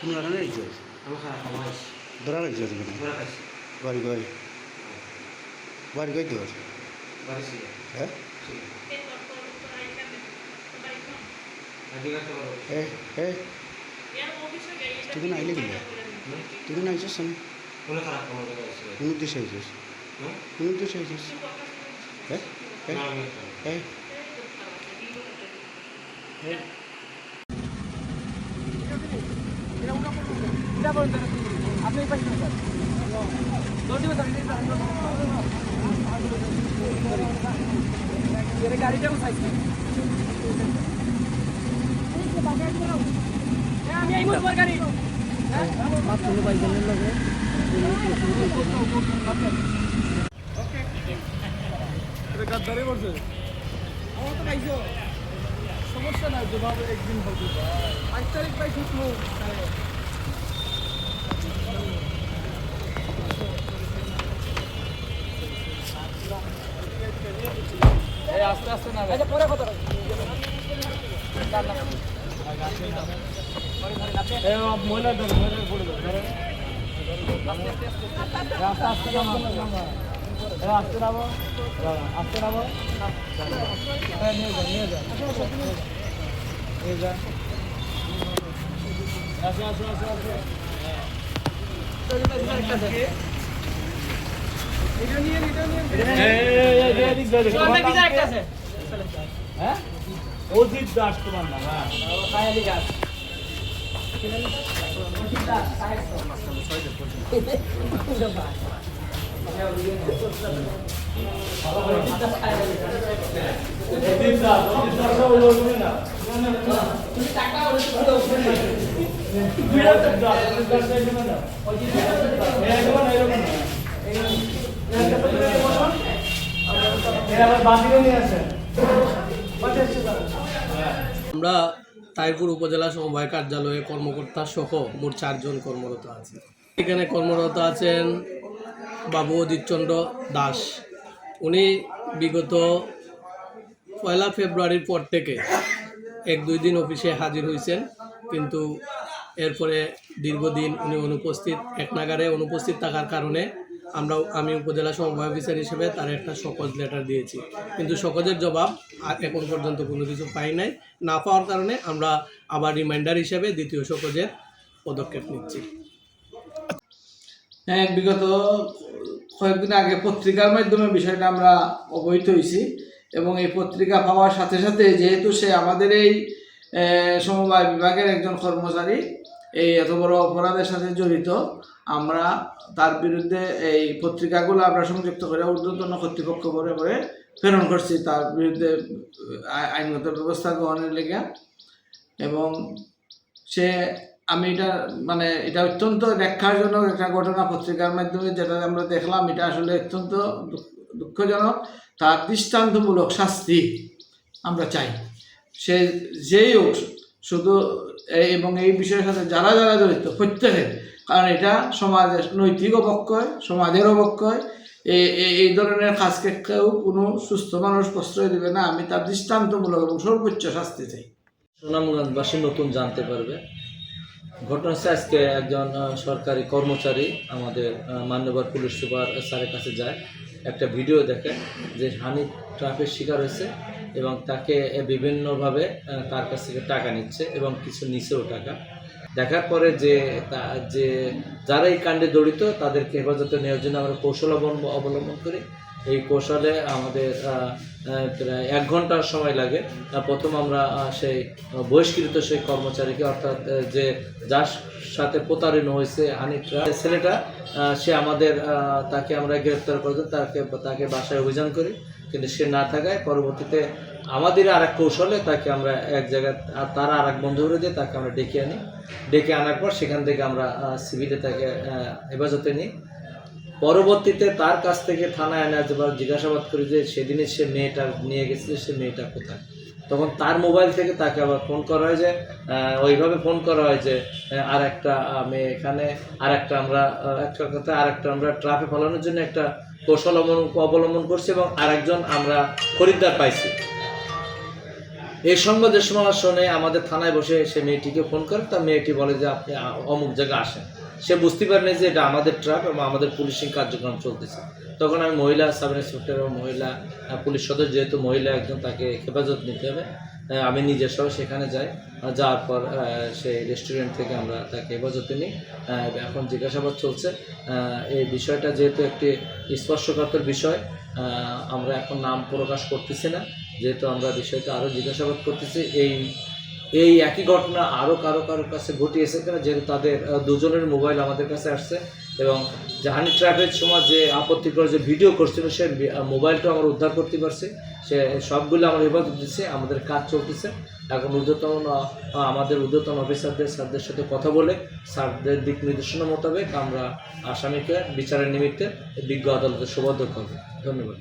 কোনো কারণে আইছো আমি খারাপ আমার ধরা আইছো তুমি ধরা খাইছি বাড়ি গই তোর বাড়ি ছিল হ্যাঁ জিজ্ঞাসা করো এ এ তুই কেন আইলে গেলে তুই কেন আইছিস না কোনো খারাপ আমার কাছে কোন উদ্দেশ্যে আইছিস কোন উদ্দেশ্যে আইছিস হ্যাঁ হ্যাঁ হ্যাঁ আপনি গাড়িটা আমি এই মোট গাড়ি গাদ্দারি করছে আমার তো পাইছো সমস্যা নাই যেভাবে একদিন হবে 5 তারিখ পাইছি আস্তে আস্তে না পরে কত মহিলা আস্তে আস্তে নামো আস্তে নামো নিয়ে যা আসো হ্যাঁ অজিত দাস তোমার নাম দাস আমরা তাহিরপুর উপজেলা সমবায় কার্যালয়ে কর্মকর্তা সহ মোট 4 জন কর্মরত আছি। এখানে কর্মরত আছেন বাবু অজিতচন্দ্র দাস। উনি বিগত 1 ফেব্রুয়ারির পর থেকে 1-2 দিন অফিসে হাজির হয়েছেন, কিন্তু এরপরে দীর্ঘদিন উনি এক নাগারে অনুপস্থিত থাকার কারণে আমি উপজেলা সমবায় অফিসার হিসেবে তার একটা শোকজ লেটার দিয়েছি, কিন্তু শোকজের জবাব এখন পর্যন্ত কোনো কিছু পাই নাই। না পাওয়ার কারণে আমরা আবার রিমাইন্ডার হিসেবে দ্বিতীয় শোকজের পদক্ষেপ নিচ্ছি। হ্যাঁ, বিগত কয়েকদিন আগে পত্রিকার মাধ্যমে বিষয়টা আমরা অবহিত হয়েছি এবং এই পত্রিকা পাওয়ার সাথে সাথে যেহেতু সে আমাদের এই সমবায় বিভাগের একজন কর্মচারী, এই এত বড় অপরাধের সাথে জড়িত, আমরা তার বিরুদ্ধে এই পত্রিকাগুলো আমরা সংযুক্ত করে ঊর্ধ্বতন কর্তৃপক্ষ করে প্রেরণ করছি তার বিরুদ্ধে আইনগত ব্যবস্থা গ্রহণের লেগে। এবং সে এটা অত্যন্ত ব্যাখ্যাজনক একটা ঘটনা। পত্রিকার মাধ্যমে যেটা আমরা দেখলাম, এটা আসলে অত্যন্ত দুঃখজনক। তার দৃষ্টান্তমূলক শাস্তি আমরা চাই, সে যেই হোক, শুধু এবং এই বিষয়ের সাথে যারা জড়িত প্রত্যেকের, কারণ এটা সমাজের নৈতিক অবক্ষয়, সমাজের অবক্ষয়। এই ধরনের কাজকে কেউ কোনো সুস্থ মানুষ প্রশ্রয় দেবে না। আমি তার দৃষ্টান্তমূলক এবং সর্বোচ্চ শাস্তি চাই। সুনামগঞ্জবাসী নতুন জানতে পারবে। ঘটনা হচ্ছে, আজকে একজন সরকারি কর্মচারী আমাদের মান্যবর পুলিশ সুপার স্যারের কাছে যায়, একটা ভিডিও দেখে যে হানিফ ট্রাফের শিকার হয়েছে এবং তাকে বিভিন্নভাবে তার কাছ থেকে টাকা নিচ্ছে এবং কিছু নিছেও টাকা। দেখার পরে যে যারা এই কাণ্ডে জড়িত তাদেরকে হেফাজতে নেওয়ার জন্য আমরা কৌশল অবলম্বন করি। এই কৌশলে আমাদের প্রায় 1 ঘন্টার সময় লাগে। প্রথম আমরা সেই বহিষ্কৃত সেই কর্মচারীকে, অর্থাৎ যার সাথে প্রতারিত হয়েছে হানিফরা ছেলেটা, সে তাকে আমরা গ্রেপ্তার করে তাকে বাসায় অভিযান করি, কিন্তু সে না থাকায় পরবর্তীতে আমাদের আরেক কৌশলে তাকে আমরা এক জায়গায়, তারা আরেক বন্ধু করে দিয়ে তাকে আমরা ডেকে আনার পর সেখান থেকে আমরা সিভিলে তাকে হেফাজতে নিই। পরবর্তীতে তার কাছ থেকে থানায় আনা জিজ্ঞাসাবাদ করি যে সেদিনে সে মেয়েটা নিয়ে গেছিল, সে মেয়েটা কোথায়। তখন তার মোবাইল থেকে তাকে আবার ফোন করা হয়, যে ওইভাবে ফোন করা হয় যে আর একটা মেয়ে এখানে, আর একটা আমরা ট্রাফে ফেলানোর জন্য একটা কৌশল অবলম্বন করছি এবং আরেকজন আমরা খরিদ্দার পাইছি। এই সংবাদের শুনে আমাদের থানায় বসে সে মেয়েটিকে ফোন করে, তা মেয়েটি বলে যে আপনি অমুক জায়গায় আসেন। সে বুঝতে পারেনি যে এটা আমাদের ট্রাক এবং আমাদের পুলিশিং কার্যক্রম চলতেছে। তখন আমি মহিলা সাব ইন্সপেক্টর এবং মহিলা পুলিশ সদস্য, যেহেতু মহিলা একজন, তাকে হেফাজত নিতে হবে, আমি নিজের সহ সেখানে যাই। যাওয়ার পর সেই রেস্টুরেন্ট থেকে আমরা তাকে হেফাজতে নিই। এখন জিজ্ঞাসাবাদ চলছে। এই বিষয়টা যেহেতু একটি স্পর্শকাতর বিষয়, আমরা এখন নাম প্রকাশ করতেছি না, যেহেতু আমরা বিষয়টা আরও জিজ্ঞাসাবাদ করতেছি। এই একই ঘটনা আরও কারো কাছে ঘটিয়েছে কেন, যেহেতু তাদের দুজনের মোবাইল আমাদের কাছে আসছে এবং জাহানি ট্রাভেলের সময় যে আপত্তিকর যে ভিডিও করছিল সে মোবাইলটা আমরা উদ্ধার করতে পারছি। সে সবগুলো আমরা হেফাজত দিচ্ছি, আমাদের কাজ চলতেছে। এখন আমাদের ঊর্ধ্বতন অফিসারদের স্যারদের সাথে কথা বলে স্যারদের দিক নির্দেশনা মোতাবেক আমরা আসামিকে বিচারের নিমিত্তে বিজ্ঞ আদালতে সোপর্দ করব। ধন্যবাদ।